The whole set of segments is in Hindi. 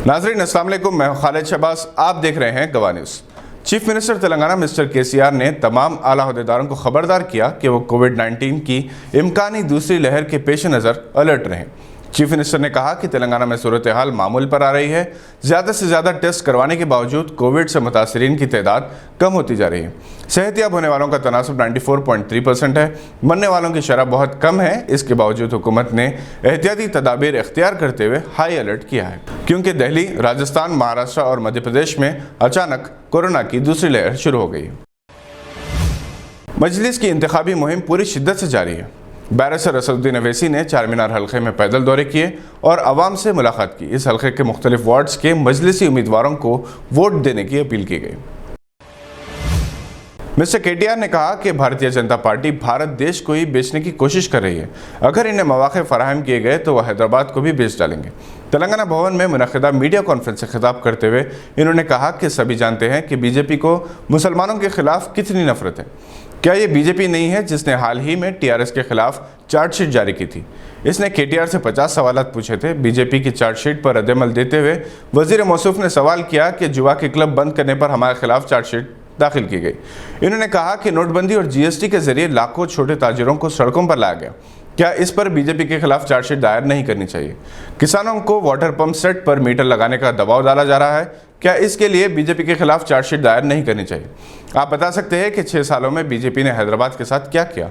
नाज़रीन अस्सलाम वालेकुम, मैं खालिद शहबाज, आप देख रहे हैं गवाह news. Chief minister Telangana mister KCR ने तमाम आला अहदेदारों को खबरदार किया कि वो कोविड-19 की इम्कानी दूसरी लहर के पेश नज़र अलर्ट रहें। चीफ मिनिस्टर ने कहा कि तेलंगाना में सूरत हाल मामूल पर आ रही है। ज़्यादा से ज़्यादा टेस्ट करवाने के बावजूद कोविड से मुतासरीन की तादाद कम होती जा रही है। सेहतियाब होने वालों का तनासब 94.3% है। मरने वालों की शरह बहुत कम है। इसके बावजूद हुकूमत ने एहतियाती तदाबीर इख्तियार करते हुए हाई अलर्ट किया है, क्योंकि दिल्ली, राजस्थान, महाराष्ट्र और मध्य प्रदेश में अचानक कोरोना की दूसरी लहर शुरू हो गई है। मजलिस की इंतखाबी मुहिम पूरी शिद्दत से जारी है। बैरिस्टर असदुद्दीन अवैसी ने चार मीनार हल्के में पैदल दौरे किए और आवाम से मुलाकात की। इस हल्के के मुख्तलिफ वार्ड्स के मजलिसी उम्मीदवारों को वोट देने की अपील की गई। मिस्टर केटीआर ने कहा कि भारतीय जनता पार्टी भारत देश को ही बेचने की कोशिश कर रही है। अगर इन्हें मौके फराहम किए गए तो वह हैदराबाद को भी बेच डालेंगे। तेलंगाना भवन में मुनक़िदा मीडिया कॉन्फ्रेंस से खिताब करते हुए इन्होंने कहा कि सभी जानते हैं कि बीजेपी को मुसलमानों के खिलाफ कितनी नफरत है। क्या ये बीजेपी नहीं है जिसने हाल ही में टीआरएस के खिलाफ चार्जशीट जारी की थी? इसने केटीआर से 50 सवाल पूछे थे। बीजेपी की चार्जशीट पर रद्दअमल देते हुए वजीर मौसूफ ने सवाल किया कि जुआ के क्लब बंद करने पर हमारे खिलाफ चार्जशीट दाखिल की गई। इन्होंने कहा कि नोटबंदी और जीएसटी के जरिए लाखों छोटे ताजिरों को सड़कों पर लाया गया। क्या इस पर बीजेपी के खिलाफ चार्जशीट दायर नहीं करनी चाहिए? किसानों को वाटर पंप सेट पर मीटर लगाने का दबाव डाला जा रहा है। क्या इसके लिए बीजेपी के खिलाफ चार्जशीट दायर नहीं करनी चाहिए? आप बता सकते हैं कि 6 सालों में बीजेपी ने हैदराबाद के साथ क्या किया?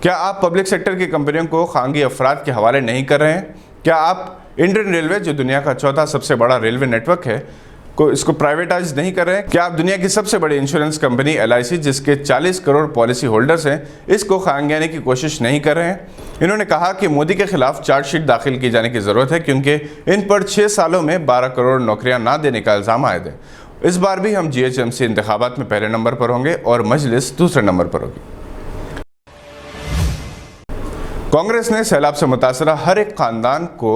क्या आप पब्लिक सेक्टर की कंपनियों को खानगी अफराद के हवाले नहीं कर रहे हैं? क्या आप इंडियन रेलवे, जो दुनिया का चौथा सबसे बड़ा रेलवे नेटवर्क है, इसको प्राइवेटाइज नहीं कर रहे हैं? क्या आप दुनिया की सबसे बड़ी इंश्योरेंस कंपनी LIC, जिसके 40 करोड़ पॉलिसी होल्डर्स हैं, इसको खांगाने की कोशिश नहीं कर रहे हैं? इन्होंने कहा कि मोदी के खिलाफ चार्जशीट दाखिल की जाने की ज़रूरत है, क्योंकि इन पर 6 सालों में 12 करोड़ नौकरियां ना देने का इल्ज़ाम आयद है। इस बार भी हम GHMC इंतखाबात में पहले नंबर पर होंगे और मजलिस दूसरे नंबर पर होगी। कांग्रेस ने सैलाब से मुतासरा हर एक खानदान को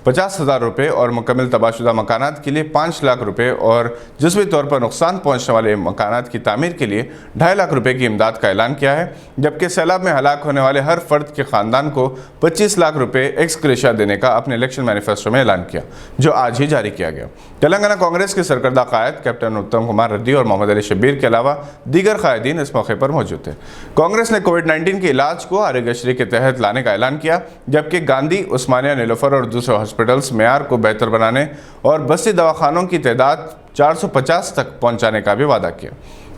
50,000 रुपये और मुकम्मल तबाहशुदा मकानात के लिए 5 लाख रुपये और जिस्मी तौर पर नुकसान पहुंचने वाले मकानात की तामीर के लिए 2.5 लाख रुपये की इमदाद का ऐलान किया है, जबकि सैलाब में हलाक होने वाले हर फर्द के ख़ानदान को 25 लाख रुपये एक्स ग्रेशिया देने का अपने इलेक्शन मैनिफेस्टो में ऐलान किया, जो आज ही जारी किया गया। तेलंगाना कांग्रेस के सरकर्दा कायद कैप्टन उत्तम कुमार रेड्डी और मोहम्मद अली शब्बीर के अलावा दीगर कायदीन इस मौके पर मौजूद थे। कांग्रेस ने कोविड-19 के इलाज को आरोग्यश्री के तहत लाने का ऐलान किया, जबकि गांधी, उस्मानिया, नीलोफर और दूसरे हॉस्पिटल्स मेयार को बेहतर बनाने और बस्ती दवाखानों की तादाद 450 तक पहुंचाने का भी वादा किया।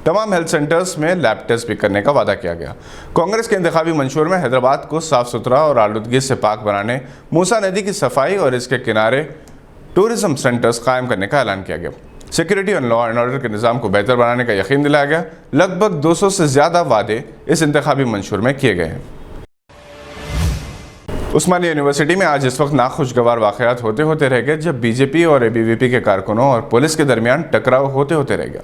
तमाम हेल्थ सेंटर्स में लैब टेस्ट भी करने का वादा किया गया। कांग्रेस के इंतखाबी मंशूर में हैदराबाद को साफ सुथरा और आलूदगी से पाक बनाने, मूसा नदी की सफाई और इसके किनारे टूरिज्म सेंटर्स कायम करने का ऐलान किया गया। सिक्योरिटी और लॉ एंड ऑर्डर के निज़ाम को बेहतर बनाने का यकीन दिलाया गया। लगभग 200 से ज़्यादा वादे इस इंतखाबी मंशूर में किए गए हैं। उस्मानिया यूनिवर्सिटी में आज इस वक्त नाखुशगवार वाक़यात होते होते रह गए, जब बीजेपी और ABVP के कारकुनों और पुलिस के दरमियान टकराव होते होते रह गया।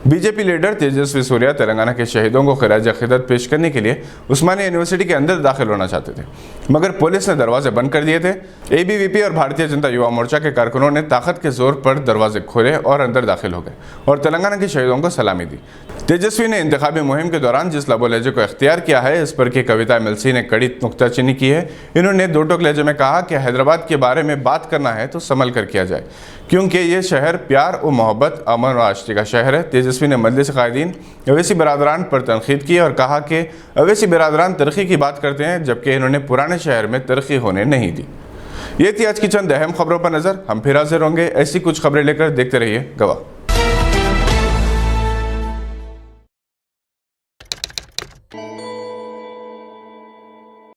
बीजेपी लीडर तेजस्वी सूर्या तेलंगाना के शहीदों को खिराज अक़ीदत पेश करने के लिए उस्मानिया यूनिवर्सिटी के अंदर दाखिल होना चाहते थे, मगर पुलिस ने दरवाजे बंद कर दिए थे। ABVP और भारतीय जनता युवा मोर्चा के कारकुनों ने ताकत के जोर पर दरवाजे खोले और अंदर दाखिल हो गए और तेलंगाना के शहीदों को सलामी दी। तेजस्वी ने इंतखाबी मुहिम के दौरान जिस लबो लहजे को इख्तियार किया है, इस पर की कविता मिल्सी ने कड़ी नुक्ताचीनी की है। इन्होंने दो टोक लहजे में कहा कि हैदराबाद के बारे में बात करना है तो संभल कर किया जाए, क्योंकि ये शहर प्यार और मोहब्बत, अमन और आश्ती का शहर है। तेजस्वी ने मजलिस कायदीन अवैसी बिरादरान पर तनकीद की और कहा कि अवैसी बिरादरान तरक्की की बात करते हैं, जबकि इन्होंने पुराने शहर में तरक्की होने नहीं दी। ये थी आज की चंद अहम खबरों पर नज़र। हम फिर हाजिर होंगे ऐसी कुछ खबरें लेकर। देखते रहिए गवाह।